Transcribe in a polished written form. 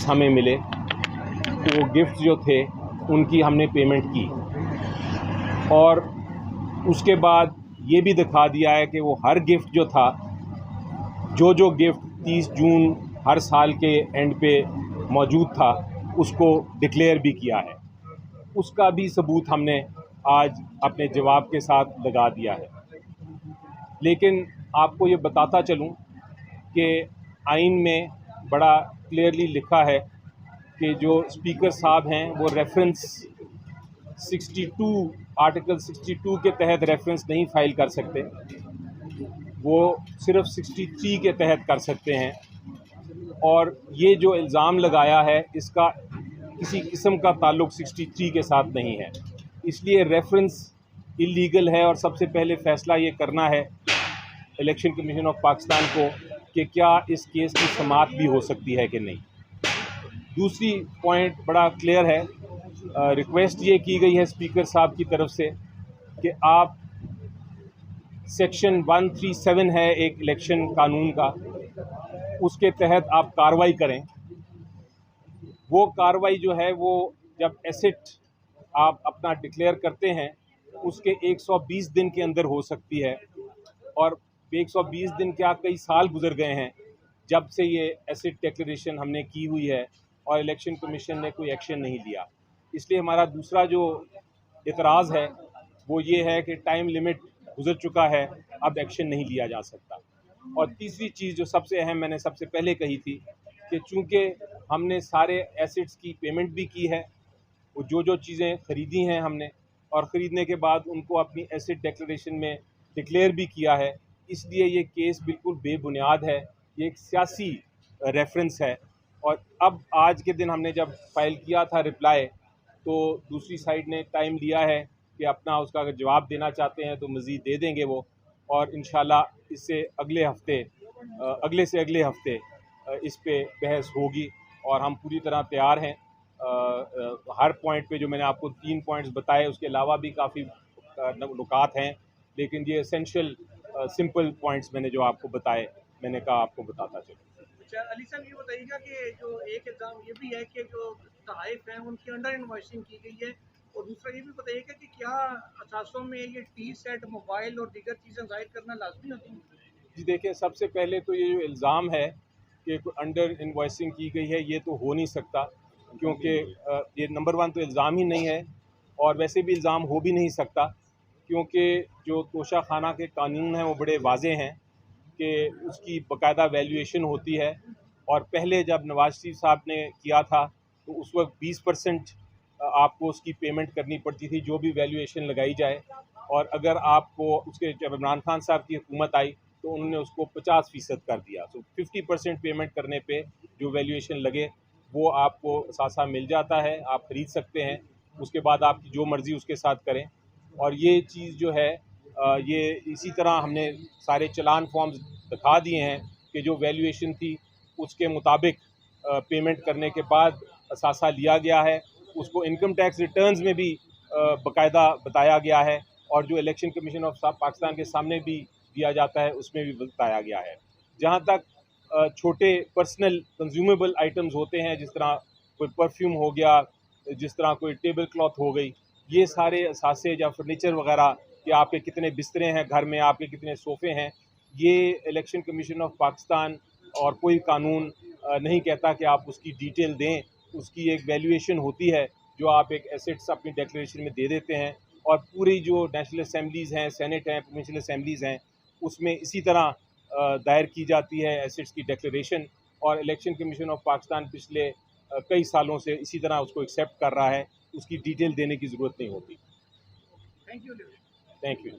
Gifts हमें मिले, वो गिफ्ट्स जो थे उनकी हमने पेमेंट की और उसके बाद ये भी दिखा दिया है कि वो हर गिफ्ट जो था, जो गिफ्ट 30 जून हर साल के एंड पे मौजूद था उसको डिक्लेयर भी किया है। उसका भी सबूत हमने आज अपने जवाब के साथ लगा दिया है। लेकिन आपको ये बताता चलूं कि आइन में बड़ा क्लियरली लिखा है कि जो स्पीकर साहब हैं वो रेफरेंस 62 आर्टिकल 62 के तहत रेफरेंस नहीं फाइल कर सकते, वो सिर्फ 63 के तहत कर सकते हैं। और ये जो इल्ज़ाम लगाया है इसका किसी किस्म का ताल्लुक़ 63 के साथ नहीं है, इसलिए रेफरेंस इलीगल है। और सबसे पहले फ़ैसला ये करना है इलेक्शन कमीशन ऑफ पाकिस्तान को कि क्या इस केस की समाअत भी हो सकती है कि नहीं। दूसरी पॉइंट बड़ा क्लियर है, रिक्वेस्ट ये की गई है स्पीकर साहब की तरफ से कि आप सेक्शन 137 है एक इलेक्शन कानून का, उसके तहत आप कार्रवाई करें। वो कार्रवाई जो है वो जब एसेट आप अपना डिक्लेयर करते हैं उसके 120 दिन के अंदर हो सकती है, और 120 दिन क्या कई साल गुजर गए हैं जब से ये एसेट डिक्लेरेशन हमने की हुई है और इलेक्शन कमीशन ने कोई एक्शन नहीं लिया। इसलिए हमारा दूसरा जो इतराज़ है वो ये है कि टाइम लिमिट गुजर चुका है, अब एक्शन नहीं लिया जा सकता। और तीसरी चीज़ जो सबसे अहम मैंने सबसे पहले कही थी कि चूँकि हमने सारे एसेट्स की पेमेंट भी की है, वो जो चीज़ें ख़रीदी हैं हमने और ख़रीदने के बाद उनको अपनी एसेट डिक्लेरेशन में डिक्लेयर भी किया है, इसलिए ये केस बिल्कुल बेबुनियाद है, ये एक सियासी रेफरेंस है। और अब आज के दिन हमने जब फाइल किया था रिप्लाई, तो दूसरी साइड ने टाइम लिया है कि अपना उसका अगर जवाब देना चाहते हैं तो मज़ीद दे देंगे वो, और इंशाल्लाह इससे अगले से अगले हफ्ते इस पे बहस होगी और हम पूरी तरह तैयार हैं। हर पॉइंट पे जो मैंने आपको 3 पॉइंट्स बताए उसके अलावा भी काफ़ी नुकात हैं, लेकिन ये एसेंशियल सिंपल पॉइंट्स मैंने जो आपको बताए, मैंने कहा आपको बताता चलूँ। अच्छा अली साहब, ये बताइएगा कि जो एक इल्ज़ाम ये भी है कि जो तहाइफ हैं उनकी अंडर इन्वॉइसिंग की गई है, और दूसरा ये भी बताइएगा कि क्या असासों में ये टी सेट, मोबाइल और दीगर चीज़ें ज़ाहिर करना लाजमी होती हैं? जी देखिए, सबसे पहले तो ये जो इल्ज़ाम है कि अंडर इन्वॉइसिंग की गई है, ये तो हो नहीं सकता, क्योंकि ये नंबर 1 तो इल्ज़ाम ही नहीं है और वैसे भी इल्ज़ाम हो भी नहीं सकता, क्योंकि जो तोशाखाना के कानून हैं वो बड़े वाज़ेह हैं कि उसकी बाकायदा वैल्यूएशन होती है। और पहले जब नवाज शरीफ साहब ने किया था तो उस वक्त 20% आपको उसकी पेमेंट करनी पड़ती थी जो भी वैल्यूएशन लगाई जाए, और अगर आपको उसके जब इमरान खान साहब की हुकूमत आई तो उन्होंने उसको 50% कर दिया। तो 50% पेमेंट करने पे जो वैल्यूएशन लगे वो आपको सासा मिल जाता है, आप ख़रीद सकते हैं। उसके बाद आपकी जो मर्ज़ी उसके साथ करें। और ये चीज़ जो है ये इसी तरह हमने सारे चलान फॉर्म्स दिखा दिए हैं कि जो वैल्यूएशन थी उसके मुताबिक पेमेंट करने के बाद असासा लिया गया है। उसको इनकम टैक्स रिटर्न्स में भी बाकायदा बताया गया है, और जो इलेक्शन कमीशन ऑफ पाकिस्तान के सामने भी दिया जाता है उसमें भी बताया गया है। जहाँ तक छोटे पर्सनल कंज्यूमेबल आइटम्स होते हैं, जिस तरह कोई परफ्यूम हो गया, जिस तरह कोई टेबल क्लॉथ हो गई, ये सारे असासे या फर्नीचर वगैरह कि आपके कितने बिस्तरे हैं घर में, आपके कितने सोफ़े हैं, ये इलेक्शन कमीशन ऑफ पाकिस्तान और कोई कानून नहीं कहता कि आप उसकी डिटेल दें। उसकी एक वैल्यूएशन होती है जो आप एक एसेट्स अपनी डिक्लेरेशन में दे देते हैं, और पूरी जो नेशनल असम्बलीज़ हैं, सेनेट हैं, प्रोविंशियल असम्बलीज़ हैं, उसमें इसी तरह दायर की जाती है एसेट्स की डिक्लेरेशन। और इलेक्शन कमीशन ऑफ पाकिस्तान पिछले कई सालों से इसी तरह उसको एक्सेप्ट कर रहा है, उसकी डिटेल देने की ज़रूरत नहीं होती। Thank you. Thank you.